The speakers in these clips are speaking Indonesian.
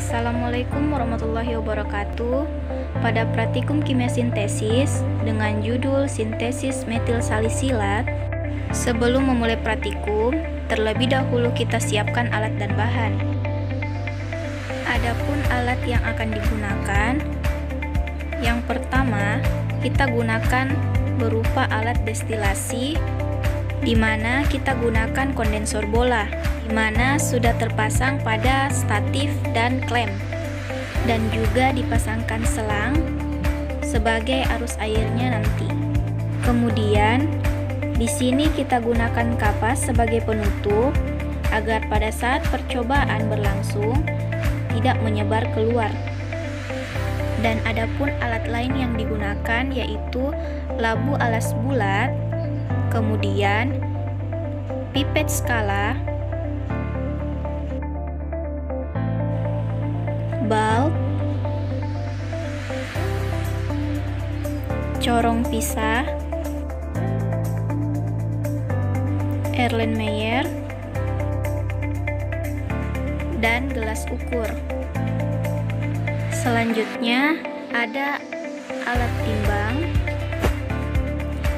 Assalamualaikum warahmatullahi wabarakatuh. Pada praktikum kimia sintesis dengan judul sintesis metil salisilat, sebelum memulai praktikum, terlebih dahulu kita siapkan alat dan bahan. Adapun alat yang akan digunakan, yang pertama kita gunakan berupa alat destilasi, di mana kita gunakan kondensor bola, di mana sudah terpasang pada statif dan klem, dan juga dipasangkan selang sebagai arus airnya nanti. Kemudian di sini kita gunakan kapas sebagai penutup agar pada saat percobaan berlangsung tidak menyebar keluar. Dan adapun alat lain yang digunakan yaitu labu alas bulat, kemudian pipet skala, bulb, corong pisah, Erlenmeyer, dan gelas ukur. Selanjutnya ada alat timbang,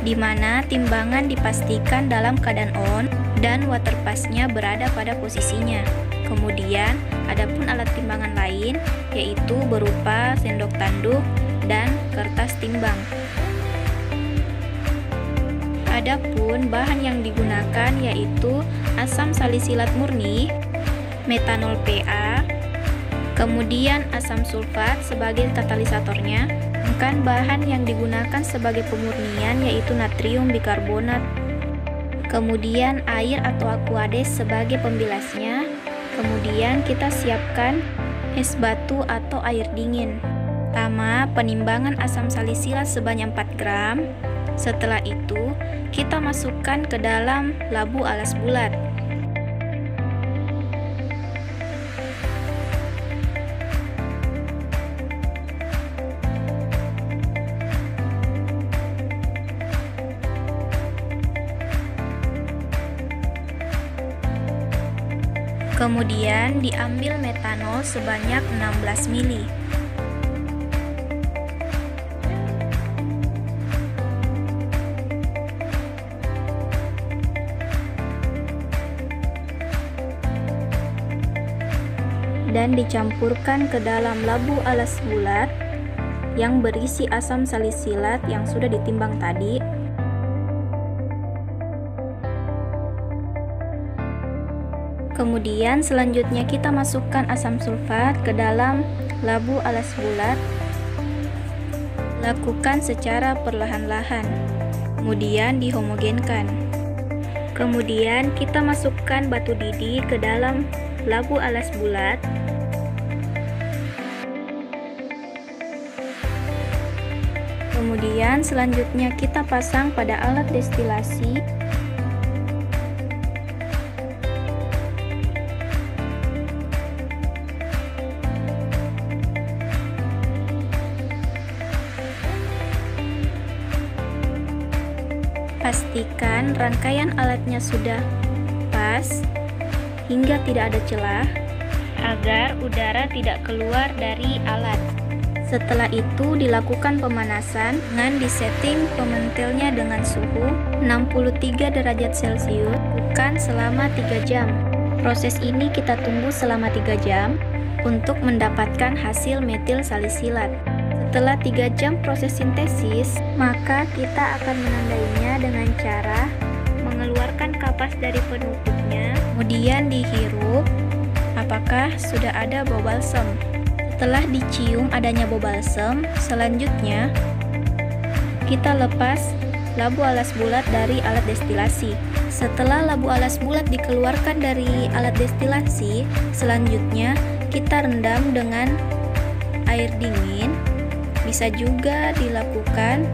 di mana timbangan dipastikan dalam keadaan on dan water pass-nya berada pada posisinya. Kemudian adapun alat timbangan lain yaitu berupa sendok tanduk dan kertas timbang. Adapun bahan yang digunakan yaitu asam salisilat murni, metanol PA, kemudian asam sulfat sebagai katalisatornya. Sedangkan bahan yang digunakan sebagai pemurnian yaitu natrium bikarbonat, kemudian air atau aquades sebagai pembilasnya. Kemudian kita siapkan es batu atau air dingin. Pertama, penimbangan asam salisilat sebanyak 4 gram. Setelah itu, kita masukkan ke dalam labu alas bulat. Kemudian diambil metanol sebanyak 16 ml. Dan dicampurkan ke dalam labu alas bulat yang berisi asam salisilat yang sudah ditimbang tadi. Kemudian selanjutnya kita masukkan asam sulfat ke dalam labu alas bulat. Lakukan secara perlahan-lahan. Kemudian dihomogenkan. Kemudian kita masukkan batu didi ke dalam labu alas bulat. Kemudian selanjutnya kita pasang pada alat destilasi. Pastikan rangkaian alatnya sudah pas hingga tidak ada celah agar udara tidak keluar dari alat. Setelah itu dilakukan pemanasan dengan disetting pementilnya dengan suhu 63 derajat Celcius, bukan selama 3 jam. Proses ini kita tunggu selama 3 jam untuk mendapatkan hasil metil salisilat. Setelah 3 jam proses sintesis, maka kita akan menandainya dengan cara mengeluarkan kapas dari penutupnya, kemudian dihirup apakah sudah ada bau balsam. Setelah dicium adanya bau balsam, selanjutnya kita lepas labu alas bulat dari alat destilasi. Setelah labu alas bulat dikeluarkan dari alat destilasi, selanjutnya kita rendam dengan air dingin. Bisa juga dilakukan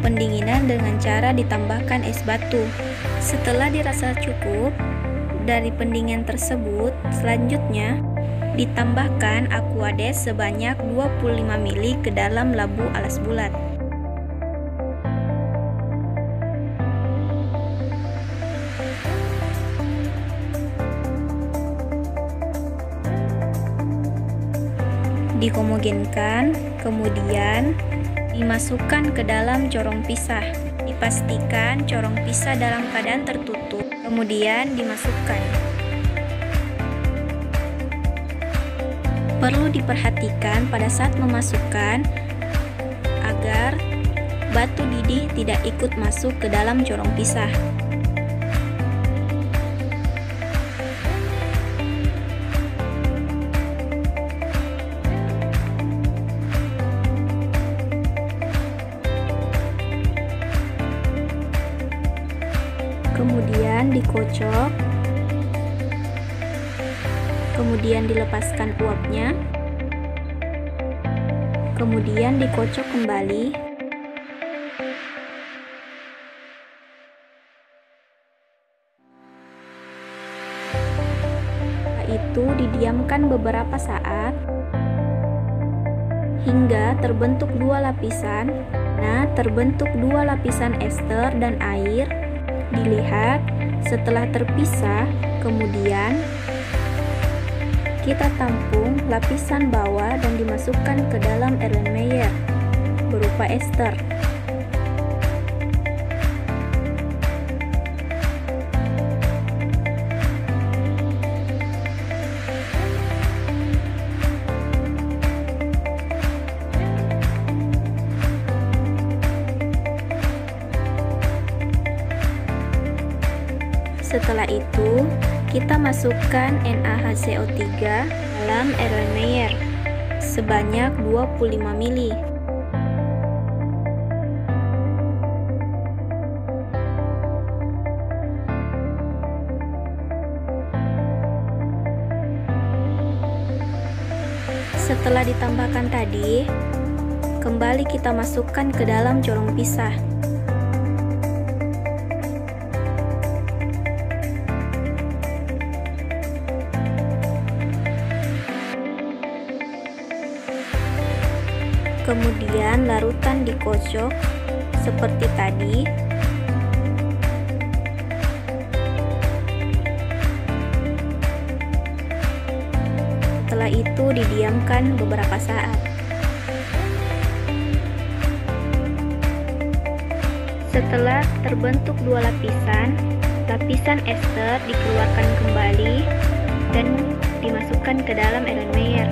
pendinginan dengan cara ditambahkan es batu. Setelah dirasa cukup dari pendinginan tersebut, selanjutnya ditambahkan aquades sebanyak 25 ml ke dalam labu alas bulat. Dihomogenkan, kemudian dimasukkan ke dalam corong pisah. Dipastikan corong pisah dalam keadaan tertutup, kemudian dimasukkan. Perlu diperhatikan pada saat memasukkan agar batu didih tidak ikut masuk ke dalam corong pisah. Kemudian dikocok, kemudian dilepaskan uapnya, kemudian dikocok kembali. Setelah itu didiamkan beberapa saat hingga terbentuk dua lapisan. Nah, terbentuk dua lapisan ester dan air. Dilihat setelah terpisah, kemudian kita tampung lapisan bawah dan dimasukkan ke dalam Erlenmeyer berupa ester. Setelah itu, kita masukkan NaHCO3 dalam Erlenmeyer sebanyak 25 ml. Setelah ditambahkan tadi, kembali kita masukkan ke dalam corong pisah. Kemudian larutan dikocok seperti tadi. Setelah itu didiamkan beberapa saat. Setelah terbentuk dua lapisan, lapisan ester dikeluarkan kembali dan dimasukkan ke dalam Erlenmeyer.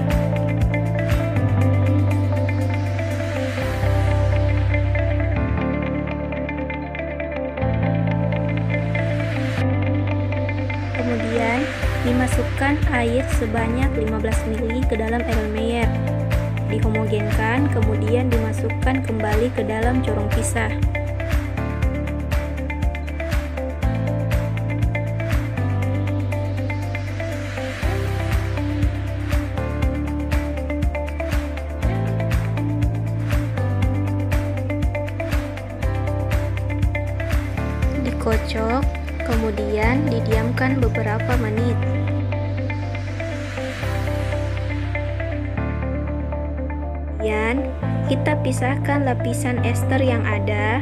Kemudian dimasukkan air sebanyak 15 ml ke dalam Erlenmeyer. Dihomogenkan, kemudian dimasukkan kembali ke dalam corong pisah. Dikocok, kemudian didiamkan beberapa menit. Kemudian kita pisahkan lapisan ester yang ada.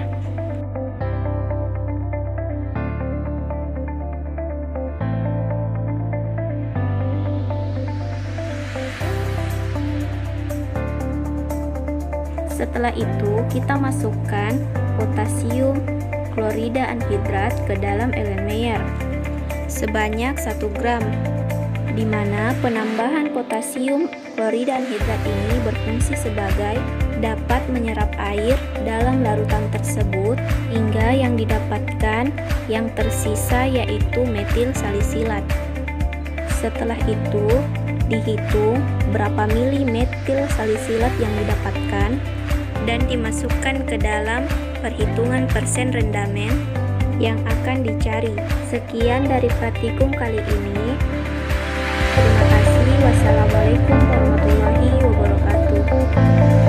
Setelah itu kita masukkan potasium klorida anhidrat ke dalam Erlenmeyer sebanyak 1 gram, di mana penambahan potasium klorida anhidrat ini berfungsi sebagai dapat menyerap air dalam larutan tersebut hingga yang didapatkan yang tersisa yaitu metil salisilat. Setelah itu dihitung berapa mili metil salisilat yang didapatkan dan dimasukkan ke dalam perhitungan persen rendamen yang akan dicari. Sekian dari praktikum kali ini. Terima kasih. Wassalamualaikum warahmatullahi wabarakatuh.